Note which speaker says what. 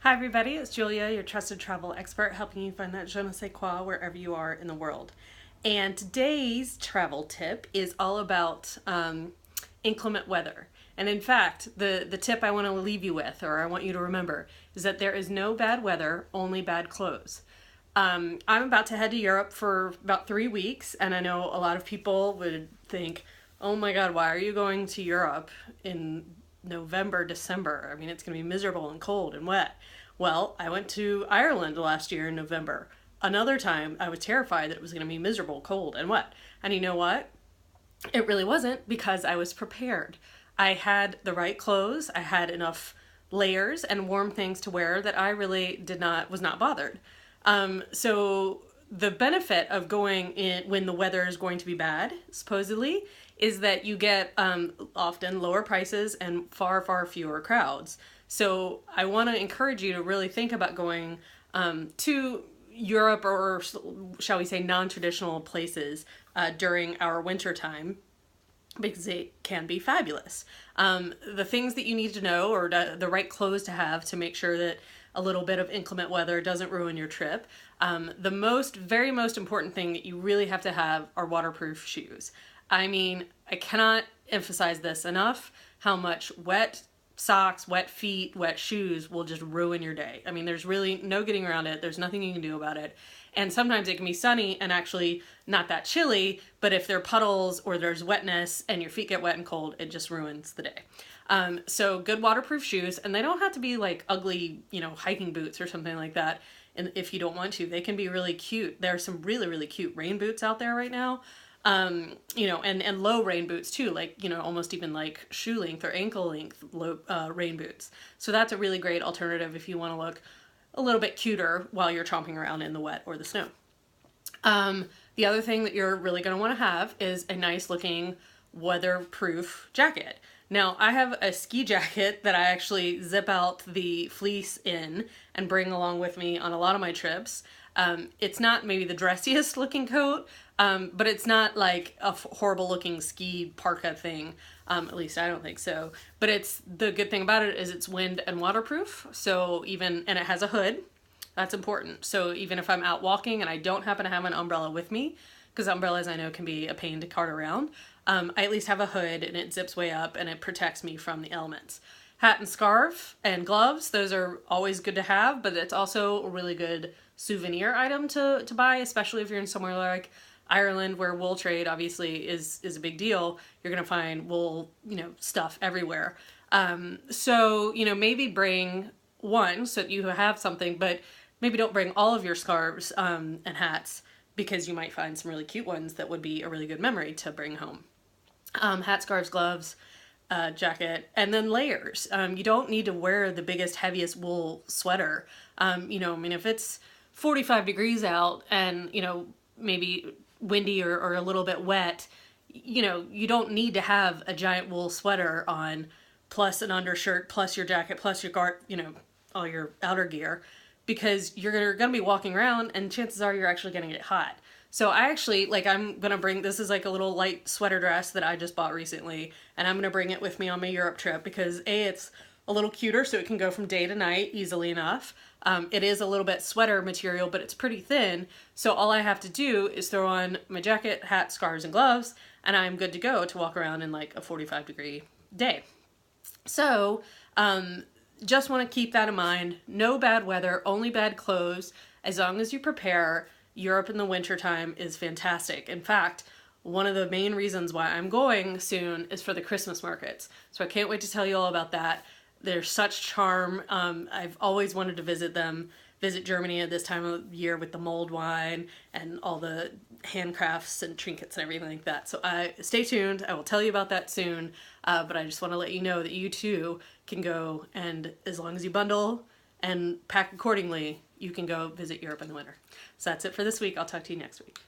Speaker 1: Hi everybody, it's Julia, your trusted travel expert, helping you find that je ne sais quoi wherever you are in the world. And today's travel tip is all about inclement weather. And in fact, the tip I want to leave you with, or I want you to remember, is that there is no bad weather, only bad clothes. I'm about to head to Europe for about 3 weeks, and I know a lot of people would think, oh my God, why are you going to Europe in November, December? I mean, it's going to be miserable and cold and wet. Well, I went to Ireland last year in November. Another time, I was terrified that it was going to be miserable, cold, and wet. And you know what? It really wasn't, because I was prepared. I had the right clothes, I had enough layers and warm things to wear that I really was not bothered. So the benefit of going in when the weather is going to be bad, supposedly, is that you get often lower prices and far, far fewer crowds. So I want to encourage you to really think about going to Europe, or shall we say non-traditional places during our winter time, because it can be fabulous. The things that you need to know, or the right clothes to have to make sure that a little bit of inclement weather doesn't ruin your trip. The very most important thing that you really have to have are waterproof shoes. I mean, I cannot emphasize this enough, how much wet socks, wet feet, wet shoes will just ruin your day. I mean, there's really no getting around it. There's nothing you can do about it. And sometimes it can be sunny and actually not that chilly, but if there are puddles or there's wetness and your feet get wet and cold, it just ruins the day. So good waterproof shoes, and they don't have to be like ugly, hiking boots or something like that. And if you don't want to, they can be really cute. There are some really, really cute rain boots out there right now. And low rain boots too, like, almost even like shoe length or ankle length low rain boots. So that's a really great alternative if you want to look a little bit cuter while you're tromping around in the wet or the snow. The other thing that you're really going to want to have is a nice looking weatherproof jacket. Now, I have a ski jacket that I actually zip out the fleece in and bring along with me on a lot of my trips. It's not maybe the dressiest looking coat, but it's not like a horrible looking ski parka thing. At least I don't think so. But the good thing about it is it's wind and waterproof. So and it has a hood. That's important. So even if I'm out walking and I don't happen to have an umbrella with me, because umbrellas I know can be a pain to cart around, I at least have a hood and it zips way up and it protects me from the elements. Hat and scarf and gloves, those are always good to have, but it's also a really good souvenir item to buy, especially if you're in somewhere like Ireland, where wool trade obviously is a big deal. You're going to find wool, stuff everywhere. So, maybe bring one so that you have something, but maybe don't bring all of your scarves and hats, because you might find some really cute ones that would be a really good memory to bring home. Hat, scarves, gloves, jacket, and then layers. You don't need to wear the biggest, heaviest wool sweater. If it's 45 degrees out and, maybe windy or a little bit wet, you don't need to have a giant wool sweater on, plus an undershirt, plus your jacket, plus your guard, all your outer gear, because you're going to be walking around and chances are you're actually going to get hot. So I actually, I'm going to bring, this is like a little light sweater dress that I just bought recently, and I'm going to bring it with me on my Europe trip because it's a little cuter, so it can go from day to night easily enough. It is a little bit sweater material, but it's pretty thin. So all I have to do is throw on my jacket, hat, scarves, and gloves, and I'm good to go to walk around in like a 45-degree day. So just want to keep that in mind. No bad weather, only bad clothes. As long as you prepare, Europe in the wintertime is fantastic. In fact, one of the main reasons why I'm going soon is for the Christmas markets. So I can't wait to tell you all about that. They're such charm. I've always wanted to visit them, visit Germany at this time of year with the mulled wine and all the handcrafts and trinkets and everything like that. So stay tuned. I will tell you about that soon. But I just want to let you know that you too can go, and as long as you bundle and pack accordingly, you can go visit Europe in the winter. So that's it for this week. I'll talk to you next week.